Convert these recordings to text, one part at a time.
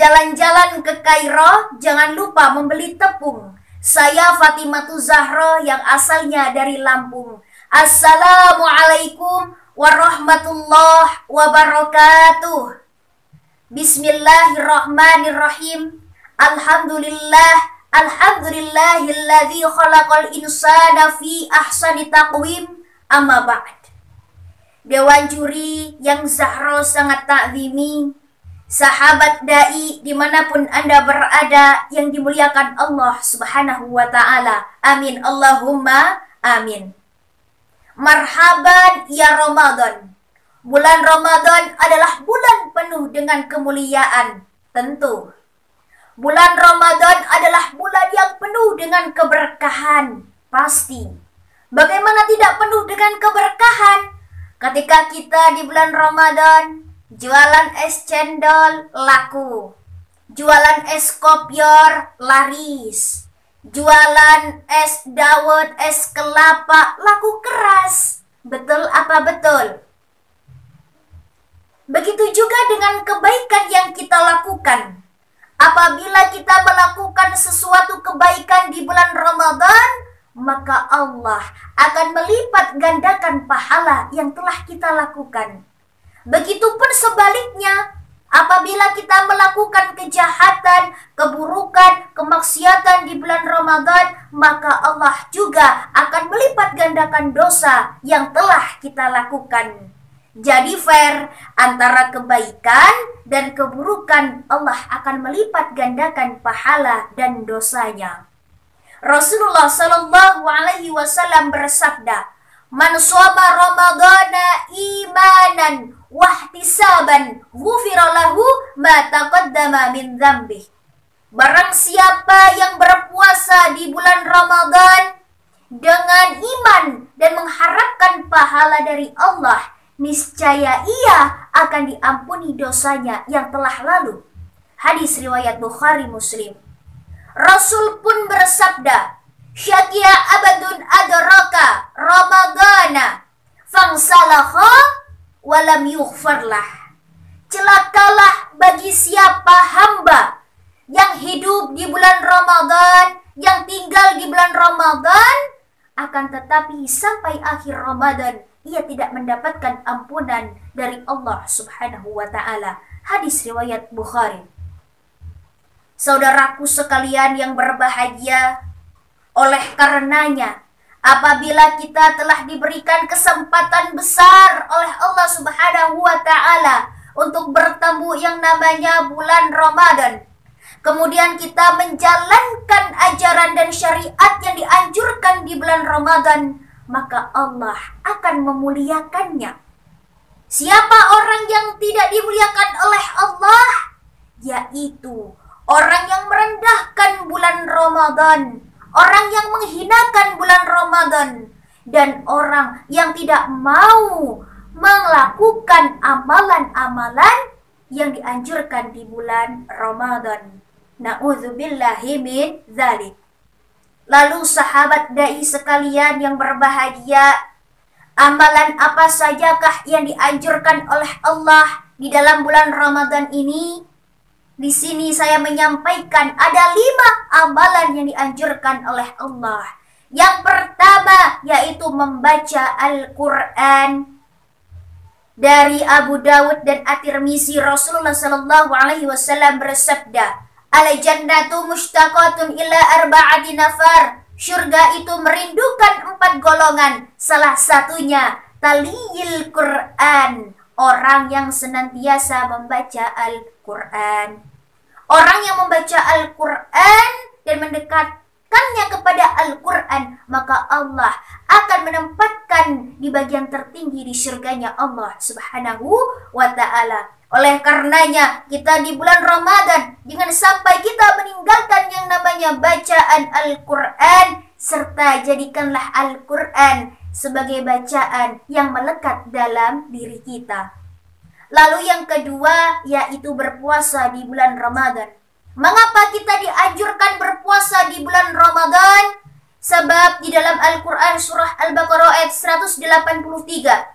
Jalan-jalan ke Kairo, jangan lupa membeli tepung. Saya Fatimatu Zahra yang asalnya dari Lampung. Assalamualaikum warahmatullahi wabarakatuh. Bismillahirrahmanirrahim. Alhamdulillahilladzi khalaqal insana fi ahsani taqwim. Amma ba'd. Dewan juri yang Zahra sangat takzimi, sahabat dai dimanapun Anda berada yang dimuliakan Allah Subhanahu wa ta'ala. Amin Allahumma amin. Marhaban ya Ramadan. Bulan Ramadan adalah bulan penuh dengan kemuliaan. Tentu bulan Ramadan adalah bulan yang penuh dengan keberkahan. Pasti. Bagaimana tidak penuh dengan keberkahan ketika kita di bulan Ramadan jualan es cendol laku, jualan es kopior laris, jualan es dawet, es kelapa laku keras. Betul apa betul? Begitu juga dengan kebaikan yang kita lakukan. Apabila kita melakukan sesuatu kebaikan di bulan Ramadan, maka Allah akan melipat gandakan pahala yang telah kita lakukan. Begitupun sebaliknya, apabila kita melakukan kejahatan, keburukan, kemaksiatan di bulan Ramadan, maka Allah juga akan melipat gandakan dosa yang telah kita lakukan. Jadi fair antara kebaikan dan keburukan, Allah akan melipat gandakan pahala dan dosanya. Rasulullah Shallallahu Alaihi Wasallam bersabda, "Man shoma Ramadana imanan wahtisaban, ghufira lahu ma taqaddama min dzambih." Barang siapa yang berpuasa di bulan Ramadan dengan iman dan mengharapkan pahala dari Allah, niscaya ia akan diampuni dosanya yang telah lalu. Hadis riwayat Bukhari Muslim. Rasul pun bersabda, "Syakia abadun adraka Ramadana fangsalakha walam yughfarlah." Celakalah bagi siapa hamba yang hidup di bulan Ramadan, yang tinggal di bulan Ramadan, akan tetapi sampai akhir Ramadan ia tidak mendapatkan ampunan dari Allah Subhanahu wa ta'ala. Hadis riwayat Bukhari. Saudaraku sekalian yang berbahagia, oleh karenanya apabila kita telah diberikan kesempatan besar oleh Allah Subhanahu wa ta'ala untuk bertemu yang namanya bulan Ramadan, kemudian kita menjalankan ajaran dan syariat yang dianjurkan di bulan Ramadan, maka Allah akan memuliakannya. Siapa orang yang tidak dimuliakan oleh Allah? Yaitu orang yang merendahkan bulan Ramadan, orang yang menghinakan bulan Ramadan, dan orang yang tidak mau melakukan amalan-amalan yang dianjurkan di bulan Ramadan. Na'udzubillahi min dzalik. Lalu sahabat dai sekalian yang berbahagia, amalan apa sajakah yang dianjurkan oleh Allah di dalam bulan Ramadan ini? Di sini saya menyampaikan ada 5 amalan yang dianjurkan oleh Allah. Yang pertama yaitu membaca Al-Quran. Dari Abu Dawud dan At-Tirmizi, Rasulullah Sallallahu Alaihi Wasallam bersabda, "Al-jannatu mushtaqatun ila arba'ati nafar." Surga itu merindukan 4 golongan. Salah satunya taliyil Quran, orang yang senantiasa membaca Al-Quran. Orang yang membaca Al-Quran dan mendekatkannya kepada Al-Quran, maka Allah akan menempatkan di bagian tertinggi di surganya Allah Subhanahu wa ta'ala. Oleh karenanya kita di bulan Ramadan jangan sampai kita meninggalkan yang namanya bacaan Al-Quran, serta jadikanlah Al-Quran sebagai bacaan yang melekat dalam diri kita. Lalu yang kedua yaitu berpuasa di bulan Ramadan. Mengapa kita dianjurkan berpuasa di bulan Ramadan? Sebab di dalam Al-Quran surah Al-Baqarah ayat 183,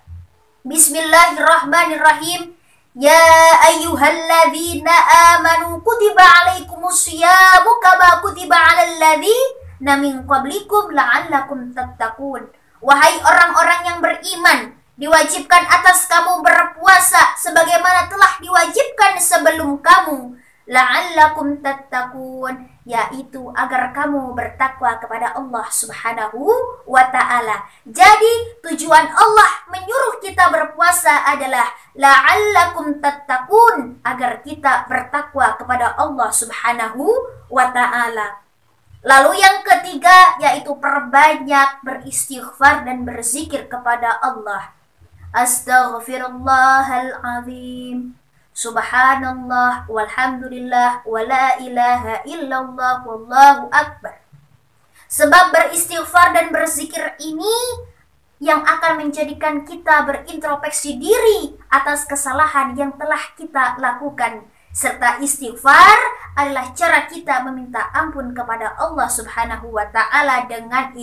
Bismillahirrahmanirrahim, Ya ayyuhalladzina amanu kutiba alaikumusyamu kama kutiba alal ladzina min qablikum la'allakum tattaqun. Wahai orang-orang yang beriman, diwajibkan atas kamu berpuasa sebagaimana telah diwajibkan sebelum kamu, la'allakum tattaqun, yaitu agar kamu bertakwa kepada Allah Subhanahu wa ta'ala. Jadi tujuan Allah menyuruh kita berpuasa adalah la'allakum tattaqun, agar kita bertakwa kepada Allah Subhanahu wa ta'ala. Lalu yang ketiga yaitu perbanyak beristighfar dan berzikir kepada Allah. Astaghfirullahaladzim, subhanallah, walhamdulillah, wa la ilaha illallah, wallahu akbar. Sebab beristighfar dan berzikir ini yang akan menjadikan kita berintrospeksi diri atas kesalahan yang telah kita lakukan. Serta istighfar adalah cara kita meminta ampun kepada Allah Subhanahu wa ta'ala dengan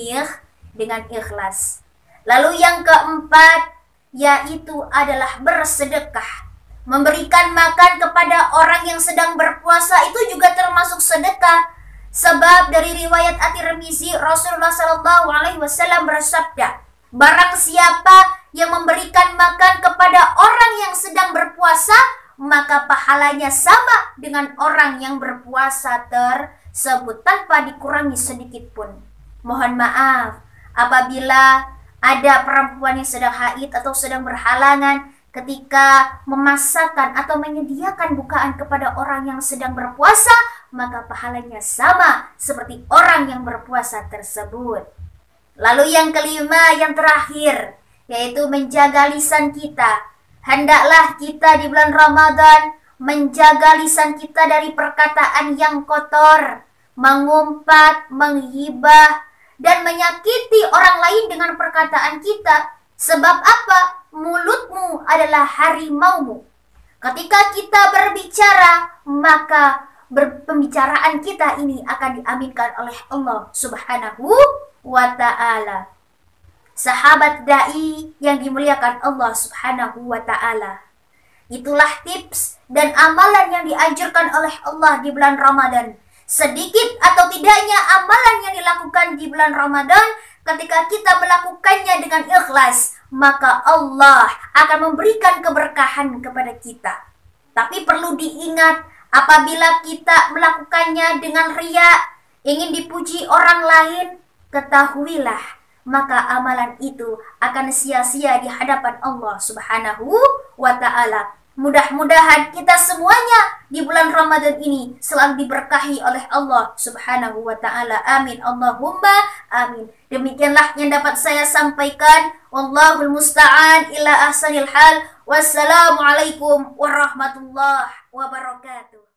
ikhlas. Lalu yang keempat yaitu adalah bersedekah. Memberikan makan kepada orang yang sedang berpuasa itu juga termasuk sedekah. Sebab dari riwayat At-Tirmizi, Rasulullah SAW bersabda, barang siapa yang memberikan makan kepada orang yang sedang berpuasa, maka pahalanya sama dengan orang yang berpuasa tersebut tanpa dikurangi sedikit pun. Mohon maaf apabila ada perempuan yang sedang haid atau sedang berhalangan, ketika memasakkan atau menyediakan bukaan kepada orang yang sedang berpuasa, maka pahalanya sama seperti orang yang berpuasa tersebut. Lalu yang kelima, yang terakhir, yaitu menjaga lisan kita. Hendaklah kita di bulan Ramadan menjaga lisan kita dari perkataan yang kotor, mengumpat, menghibah, dan menyakiti orang lain dengan perkataan kita. Sebab apa? Mulutmu adalah harimaumu. Ketika kita berbicara, maka pembicaraan kita ini akan diaminkan oleh Allah Subhanahu wa ta'ala. Sahabat da'i yang dimuliakan Allah Subhanahu wa ta'ala, itulah tips dan amalan yang dianjurkan oleh Allah di bulan Ramadan. Sedikit atau tidaknya amalan yang dilakukan di bulan Ramadan, ketika kita melakukannya dengan ikhlas, maka Allah akan memberikan keberkahan kepada kita. Tapi perlu diingat, apabila kita melakukannya dengan riya, ingin dipuji orang lain, ketahuilah maka amalan itu akan sia-sia di hadapan Allah Subhanahu wa ta'ala. Mudah-mudahan kita semuanya di bulan Ramadan ini selalu diberkahi oleh Allah Subhanahu wa ta'ala. Amin. Allahumma amin. Demikianlah yang dapat saya sampaikan. Wallahul musta'an ila ahsanil hal. Wassalamualaikum warahmatullahi wabarakatuh.